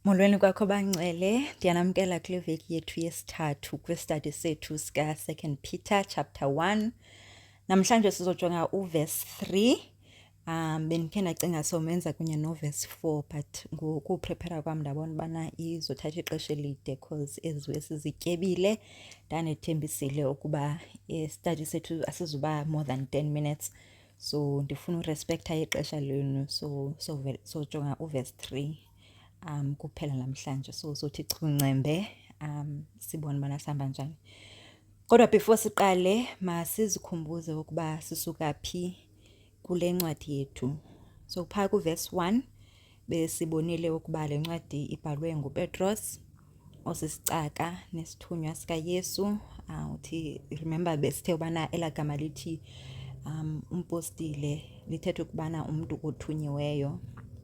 Molweni kwakho bangcwele, ndiyanamkela kule veki yethu yesithathu kwistudy sethu sika 2 Peter chapter 1. Namhlanje sizojonga uverse 3. Bendikhe ndacinga somenza kunye noverse 4, but ngokuprepara kwam ndabona ubana izothatha ixesha elide cause ezi verse zityebile. Ndanethembisile ukuba istudy sethu asizuba more than 10 minutes. So ndifuna urespektha ixesha lenu, so jonga uverse 3 kuphela namhlanje. So sothi chuncembe sibone bana sihamba njani. Kodwa before siqale masizikhumbuze ukuba sisuka phi kule ncwadi yethu. So phaa kuverse 1 besibonile ukuba le ncwadi ibhalwe nguPetros, osisicaka nesithunywa sikaYesu. Uthi remember besithe ubana elagama lithi umpostile lithethe ukubana umuntu othunyiweyo.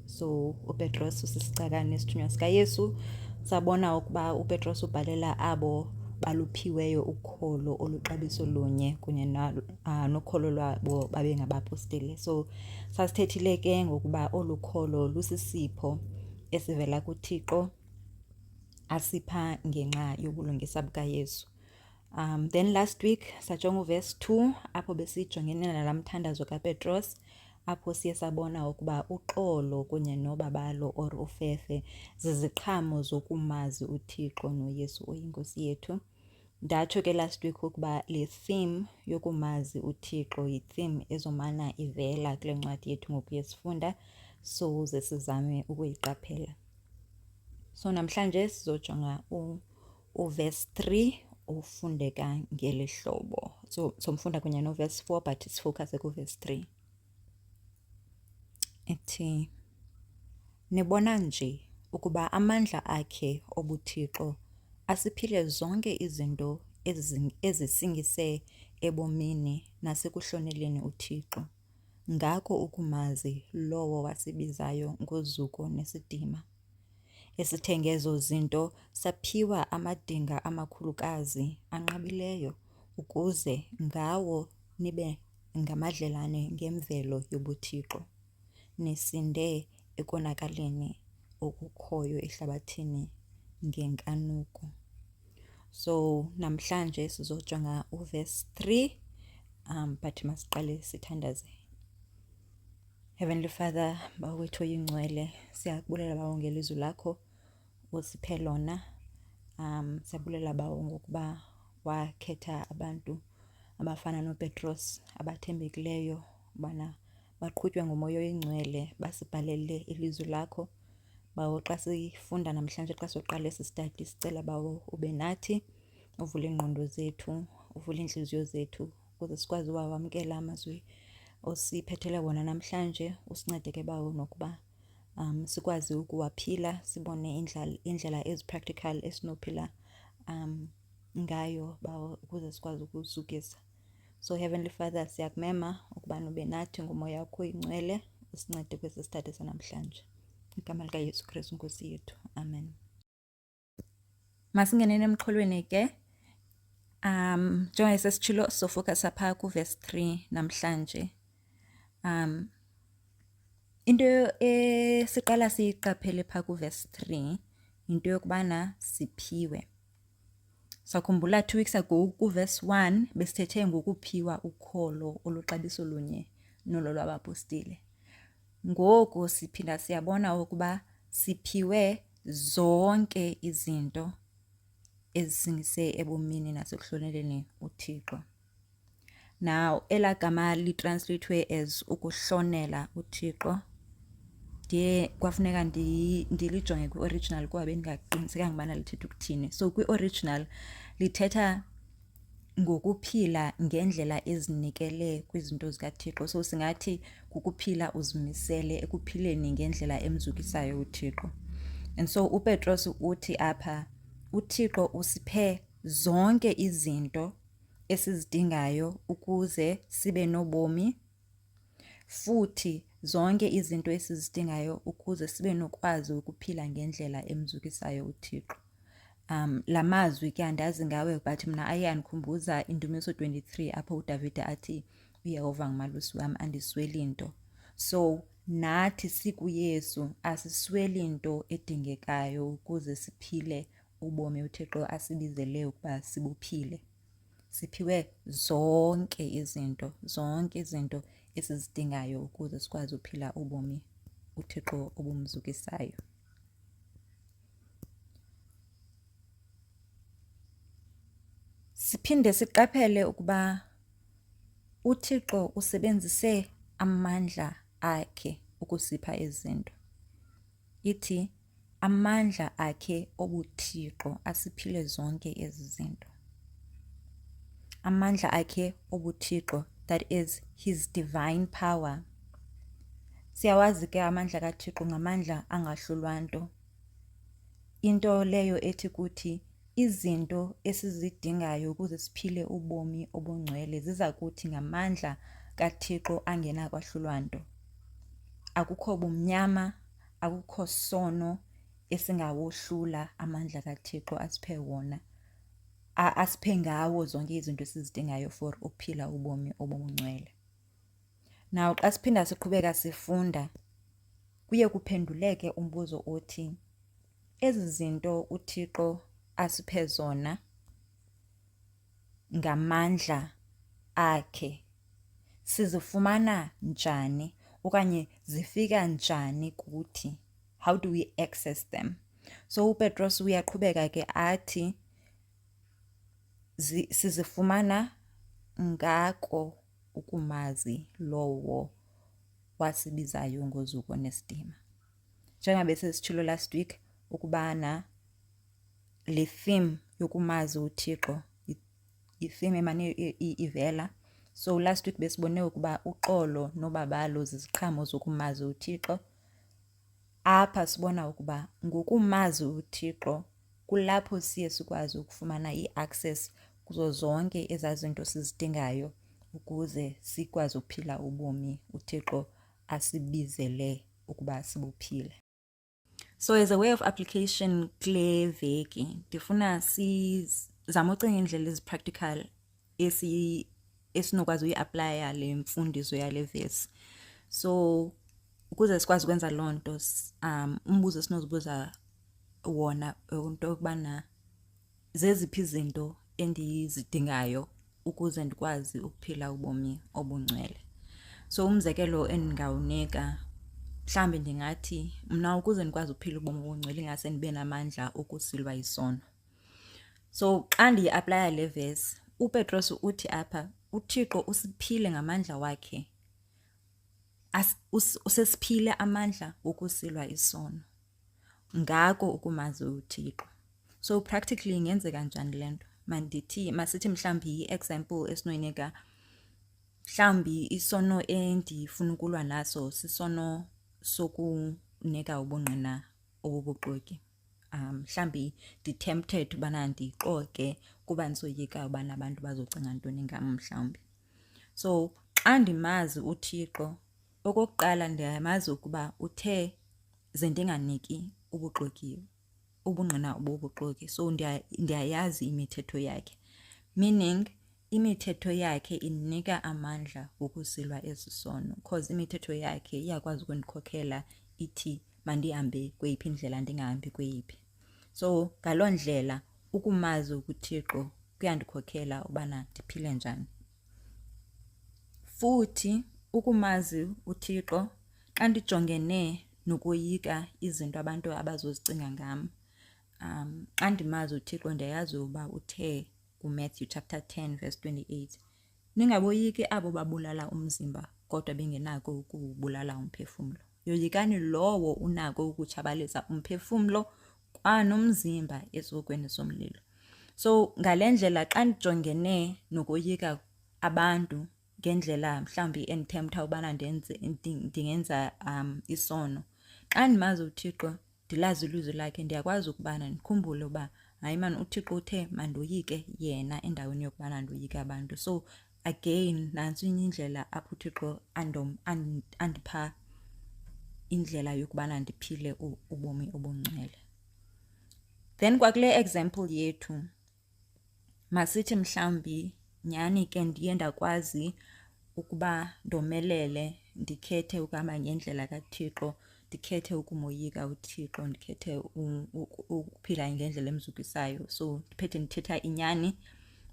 So uPetros usisicaka nesithunywa sikaYesu. Sabona ukuba uPetros ubhalela abo baluphiweyo ukholo oluxabiso lunye kunye nokholo lwabo babe ngabapostile. So sasithethile ke ngokuba olukholo lusisipho esivela kuThixo asipha ngenxa yobulungisa bukaYesu. Then last week sajonga uverse 2 apho besijongene nalamthandazo kaPetros, apho siye sabona ukuba uxolo kunye nobabalo or ufefe ziziqhamo zokumazi uThixo noYesu oyinkosi yethu. Ndatsho ke last week ukuba le theme yokumazi uThixo yi-theme ezomana ivela kule ncwadi yethu ngokuye sifunda, so ze sizame ukuyiqaphela. So namhlanje sizojonga uverse 3 ufundeka ngeli hlobo. So somfunda kunye noverse 4 but sifocus kuverse 3. Ethi, nibona nje ukuba amandla akhe obuthixo asiphile zonke izinto ezisingise ebomini nasekuhloneleni uThixo. Ngako ukumazi lowo wasibizayo ngozuko nesidima. Esithengezo zinto saphiwa amadinga amakhulukazi anqabileyo ukuze ngawo nibe ngamadlelane ngemvelo yobuthixo. Nisinde ekonakaleni okukhoyo ehlabathini ngenkanuko. So namhlanje sizojonga uverse 3, but masiqale sithandaze. Heavenly Father, Baba wethu oyingcwele, siyakubulela bawo ngelizwi lakho usiphe lona. Siyabulela bawo ngokuba wakhetha abantu abafana noPetros abathembekileyo ubana baqhutywe ngumoya oyingcwele basibhalele ilizwi lakho. Bawo xa sifunda namhlanje, xa soqala esi study, sicela bawo ube nathi, uvule ingqondo zethu, uvule inhliziyo zethu ukuze sikwazi uwamkela amazwi osiphethele wona namhlanje. Usincede ke bawo nokuba sikwazi ukuwaphila, sibone indlela ezi-practical esinophila ngayo bawo ukuze sikwazi ukuzukisa. So Heavenly Father, siyakumema ukuba ube nathi ngomoya wakho oyingcwele, usincede kwesi study sanamhlanje. Igama likaYesu Kristu Nkosi yethu. Amen. Masingenene emxholweni ke. Njengoba sesitshilo sofocus apha kuverse 3 namhlanje. Into esiqala siyiqaphele pha kuverse 3 into yokubana siphiwe. Sakhumbula 2 weeks ago kuverse 1 besithethe ngokuphiwa ukholo oluxabiso lunye nolo lwabapostile. Ngoku siphinda siyabona ukuba siphiwe zonke izinto ezisingise ebomini nasekuhloneleni uThixo. Now elagama litranslatewe as ukuhlonela uThixo. Kwafuneka ndilijonge kwi-original kuba bendingaqinisekanga ubana lithetha ukuthini. So kwi-original lithetha ngokuphila ngendlela ezinikele kwizinto zikaThixo. So singathi kukuphila uzimisele ekuphileni ngendlela emzukisayo uThixo. And so uPetros uthi apha, uThixo usiphe zonke izinto esizidingayo ukuze sibe nobomi, futhi zonke izinto esizidingayo ukuze sibe nokwazi ukuphila ngendlela emzukisayo uThixo. Lamazwi ke andazi ngawe but mina ayandikhumbuza Indumiso 23 apho uDavide athi uYehova ngumalusi wami andisweli nto. So nathi sikuYesu asisweli into edingekayo ukuze siphile ubomi uThixo asibizele ukuba sibuphile. Siphiwe zonke izinto esizidingayo ukuze sikwazi uphila ubomi uThixo obumzukisayo. Siphinde siqaphele ukuba uThixo usebenzise amandla akhe ukusipha izinto. Ithi amandla akhe obuThixo asiphile zonke ezi zinto. Amandla akhe obuThixo, that is his divine power. Siyawazi ke amandla kaThixo ngamandla angahlulwa nto. Into leyo ethi kuthi izinto esizidingayo ukuze siphile ubomi obungcwele ziza kuthi ngamandla kaThixo angena kwahlulwa nto. Akukho bumnyama, akukho sono esingawohlula amandla kaThixo asiphe wona. Asiphe ngawo zonke izinto esizidingayo for ukuphila ubomi obungcwele. Now xa siphinda siqhubeka sifunda kuye kuphenduleke umbuzo othi ezi zinto uThixo asiphe zona ngamandla akhe sizifumana njani okanye zifika njani kuthi? How do we access them? So uPetros uyaqhubeka ke athi sizifumana ngako ukumazi lowo wasibizayo ngozuko nesidima. Njengabe sesitshilo last week ukubana le theme yokumazi uThixo i-theme emane ivela. So last week besibone ukuba uxolo nobabalo ziziqhamo zokumazi uThixo. Apha sibona ukuba ngokumazi uThixo kulapho siye sikwazi ukufumana i-access kuzo zonke ezazinto sizidingayo ukuze sikwazi ukuphila ubomi uThixo asibizele ukuba sibuphile. So as a way of application kule veki ndifuna sizame ucinga indlela ezi-practical esinokwazi uyi-aplya le mfundiso yale vesi. So ukuze sikwazi ukwenza loo nto umbuzo esinozibuza wona into yokubana zeziphi izinto endizidingayo ukuze ndikwazi ukuphila ubomi obungcwele. So umzekelo endingawunika mhlambe ndingathi mna ukuze ndikwazi ukuphila ubomi obungcwele ingase ndibe namandla okusilwa isono. So xa ndiyi-aplya le vesi uPetros uthi apha uThixo usiphile ngamandla wakhe. Usesiphile amandla okusilwa isono. Ngako ukumazi uThixo. So practically ingenzeka njani lento? Masithi mhlambi i-example esinoyinika mhlambi isono endifuna ukulwa naso sisono sokunika ubungqina obubuxoki. Mhlambi ndi-tempted ubana ndixoke kuba ndisoyika ubana abantu bazocinga ntoni ngam mhlambi. So xa ndimazi uThixo okokuqala ndiyamazi ukuba uthe ze ndinganiki ubuxoki ubungqina obubuxoki. So ndiyayazi imithetho yakhe, meaning imithetho yakhe inika amandla okusilwa ezi sono because imithetho yakhe iyakwazi ukundikhokhela ithi mandihambe kweyiphi indlela ndingahambi kweyiphi. So ngaloo ndlela ukumazi uThixo kuyandikhokhela ubana ndiphile njani. Futhi ukumazi uThixo xa ndijongene nokoyika izinto abantu abazozicinga ngam. Xa ndimazi uThixo ndiyayazi uba uthe kuMatthew chapter 10 verse 28 ningaboyiki abo babulala umzimba kodwa bengenako ukubulala umphefumlo. Yoyikani lowo unako ukutshabalisa umphefumlo kwanomzimba esokweni somlilo. So ngale ndlela xa ndijongene nokoyika abantu ngendlela mhlambi endithemtha ubana ndingenza isono. Xa ndimazi uThixo ndilazi ilizwi lakhe ndiyakwazi ukubana ndikhumbule uba hayi man uThixo uthe mandoyike yena endaweni yokubana ndoyike abantu. So again nantsi indlela apho uThixo andipha indlela yokubana ndiphile ubomi obungcwele. Then kwakule example yethu masithi mhlambi nyani ke ndiye ndakwazi ukuba ndomelele ndikhethe ukuhamba ngendlela kaThixo, ndikhethe ukumoyika uThixo, ndikhethe ukuphila ngendlela emzukisayo. So ndiphethe ndithetha inyani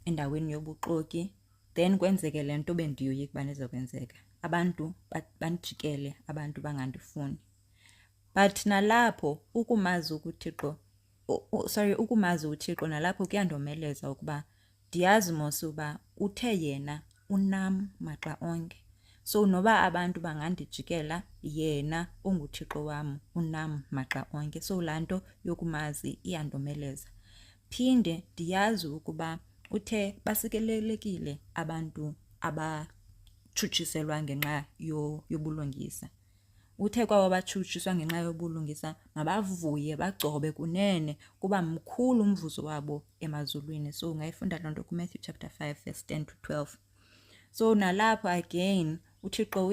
endaweni yobuxoki, then kwenzeke le nto bendiyoyika uba izokwenzeka. Abantu bandijikele, abantu bangandifuni. But nalapho ukumazi uThixo nalapho kuyandomeleza ukuba ndiyazi mos uba uthe yena unam maxa onke. So noba abantu bangandijikela, yena unguThixo wam unam maxa onke. So laa nto yokumazi iyandomeleza. Phinde ndiyazi ukuba uthe basikelelekile abantu abatshutshiselwa ngenxa yobulungisa. Uthe kwabo batshutshiswa ngenxa yobulungisa mabavuye bagcobe kunene kuba mkhulu umvuzo wabo emazulwini. So ungayifunda loo nto kuMatthew chapter 5 verse 10 to 12. So nalapho again uThixo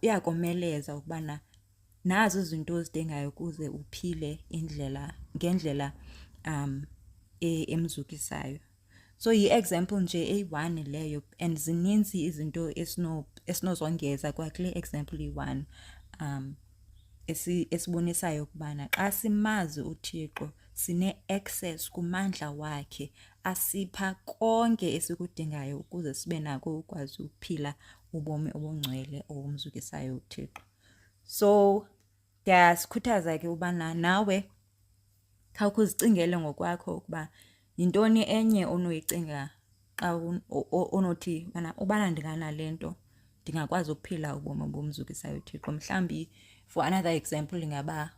uyakomeleza ukubana nazo izinto ozidingayo ukuze uphile ngendlela emzukisayo. So yi-example nje eyi-1 leyo, and zininzi izinto esinozongeza kwakule example iyi-1 esibonisayo ukubana xa simazi uThixo sine-access kumandla wakhe, asipha konke esikudingayo ukuze sibe nako ukwazi ukuphila ubomi obungcwele obumzukisayo uThixo. So ndiyasikhuthaza ke ubana nawe khawukhe uzicingele ngokwakho ukuba yintoni enye onoyicinga xa onothi ubana ndinganale nto ndingakwazi ukuphila ubomi obumzukisayo uThixo. Mhlawumbi for another example ingaba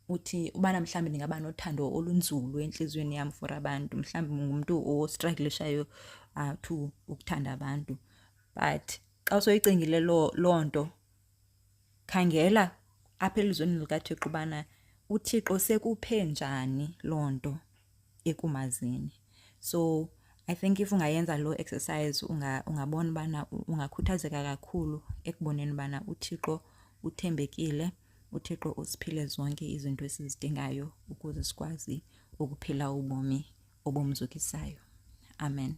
uthi ubana mhlawumbi ndingaba nothando olunzulu entliziyweni yam for abantu, mhlawumbi ngumntu ostruglishayo to ukuthanda abantu. But xa usoyicingile loo nto, khangela apha elizweni likaThixo ubana uThixo sekuphe njani loo nto ekumazini. So I think if ungayenza lo exercise ungabona ubana ungakhuthazeka kakhulu ekuboneni ubana uThixo uthembekile, uThixo usiphile zonke izinto esizidingayo ukuze sikwazi ukuphila ubomi obumzukisayo. Amen.